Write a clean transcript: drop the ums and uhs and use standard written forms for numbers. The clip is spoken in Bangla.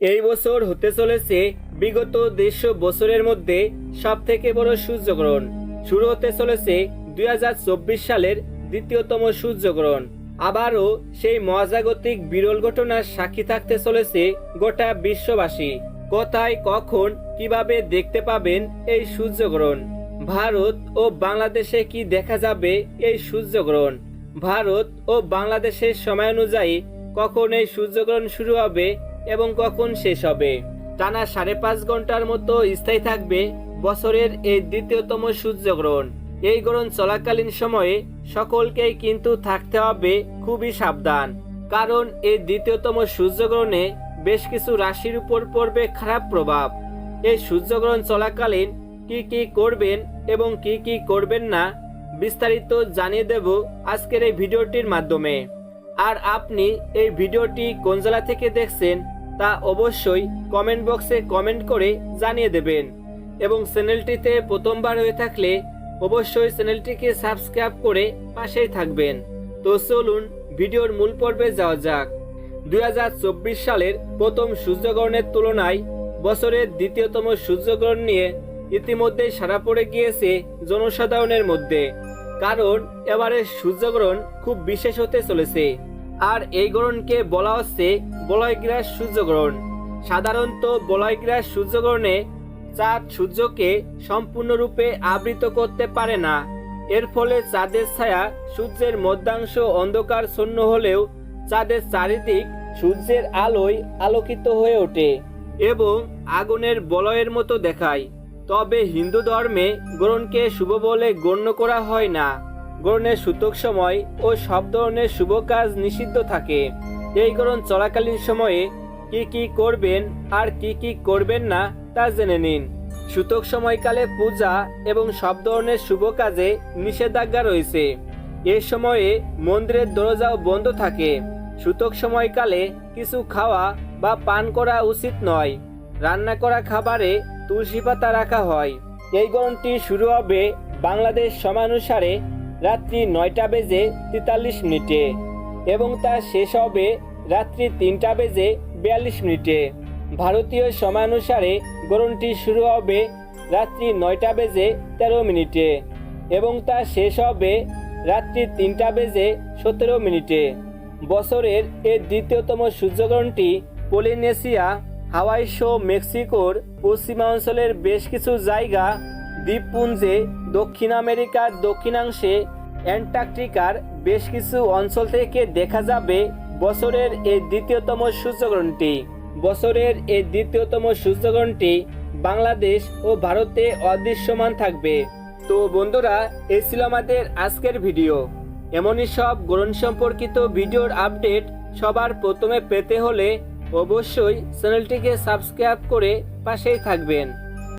এই বছর হতে চলেছে বিগত 150 বছরের মধ্যে সবথেকে বড় সূর্যগ্রহণ। শুরু হতে চলেছে 2024 সালের দ্বিতীয়তম সূর্যগ্রহণ। আবারও সেই মহাজাগতিক বিরল ঘটনার সাক্ষী থাকতে চলেছে গোটা বিশ্ববাসী। কোথায়, কখন, কিভাবে দেখতে পাবেন এই সূর্যগ্রহণ? ভারত ও বাংলাদেশে কি দেখা যাবে এই সূর্যগ্রহণ? ভারত ও বাংলাদেশের সময় অনুযায়ী কখন এই সূর্যগ্রহণ শুরু হবে এবং কখন শেষ হবে? টানা 5.5 ঘন্টার মতো স্থায়ী থাকবে বছরের এই দ্বিতীয়তম সূর্যগ্রহণ। এই গ্রহণ চলাকালীন সময়ে সকলকেই কিন্তু থাকতে হবে খুবই সাবধান, কারণ এই দ্বিতীয়তম সূর্যগ্রহণে বেশ কিছু রাশির উপর পড়বে খারাপ প্রভাব। এই সূর্যগ্রহণ চলাকালীন কি কি করবেন এবং কি কি করবেন না বিস্তারিত জানিয়ে দেব আজকের এই ভিডিওটির মাধ্যমে। আর আপনি এই ভিডিওটি কোন জেলা থেকে দেখছেন তা অবশ্যই কমেন্ট বক্সে কমেন্ট করে জানিয়ে দেবেন, এবং চ্যানেলটিতে প্রথমবার হয়ে থাকলে অবশ্যই চ্যানেলটিকে সাবস্ক্রাইব করে পাশেই থাকবেন। তো চলুন ভিডিওর মূল পর্বে যাওয়া যাক। 2024 সালের প্রথম সূর্যগ্রহণের তুলনায় বছরের দ্বিতীয়তম সূর্যগ্রহণ নিয়ে ইতিমধ্যেই সাড়া পড়ে গিয়েছে জনসাধারণের মধ্যে, কারণ এবারে সূর্যগ্রহণ খুব বিশেষ হতে চলেছে। আর এই গ্রহণকে বলা হচ্ছে বলয়গ্রাস সূর্যগ্রহণ। সাধারণত বলয়গ্রাস সূর্যগ্রহণে চাঁদ সূর্যকে সম্পূর্ণরূপে আবৃত করতে পারে না। এর ফলে চাঁদের ছায়া সূর্যের মধ্যাংশ অন্ধকারচ্ছন্ন হলেও চাঁদের চারিদিক সূর্যের আলোয় আলোকিত হয়ে ওঠে এবং আগুনের বলয়ের মতো দেখায়। তবে হিন্দু ধর্মে গ্রহণকে শুভ বলে গণ্য করা হয় না। গ্রহণের সূতক সময় ও সব ধরনের শুভ কাজ নিষিদ্ধ থাকে। এই গ্রহণ চলাকালীন সময়ে কি কি করবেন আর কি কি করবেন না তা জেনে নিন। সূতক সময়কালে পূজা এবং সব ধরনের শুভ কাজে নিষেধাজ্ঞা রয়েছে। এ সময়ে মন্দিরের দরজাও বন্ধ থাকে। সূতক সময়কালে কিছু খাওয়া বা পান করা উচিত নয়। রান্না করা খাবারে তুলসী পাতা রাখা হয়। এই গ্রহণটি শুরু হবে বাংলাদেশ সময়ানুসারে রাত্রি 9:43 এবং তা শেষ হবে রাত্রি 3:42 ভারতীয় সময়ানুসারে গ্রহণটি শুরু হবে রাত্রি 9:13 এবং তা শেষ হবে রাত্রি 3:17 বছরের এই দ্বিতীয়তম সূর্যগ্রহণটি পলিনেশিয়া, হাওয়াই সহ মেক্সিকোর পশ্চিমাঞ্চলের বেশ কিছু জায়গা, দ্বীপপুঞ্জে, দক্ষিণ আমেরিকার দক্ষিণাংশে, অ্যান্টার্কটিকার বেশ কিছু অঞ্চল থেকে দেখা যাবে বছরের এই দ্বিতীয়তম সূর্যগ্রহণটি। বছরের এই দ্বিতীয়তম সূর্যগ্রহণটি বাংলাদেশ ও ভারতে অদৃশ্যমান থাকবে। তো বন্ধুরা, এই ছিল আমাদের আজকের ভিডিও। এমনই সব গ্রহণ সম্পর্কিত ভিডিওর আপডেট সবার প্রথমে পেতে হলে অবশ্যই চ্যানেলটিকে সাবস্ক্রাইব করে পাশেই থাকবেন।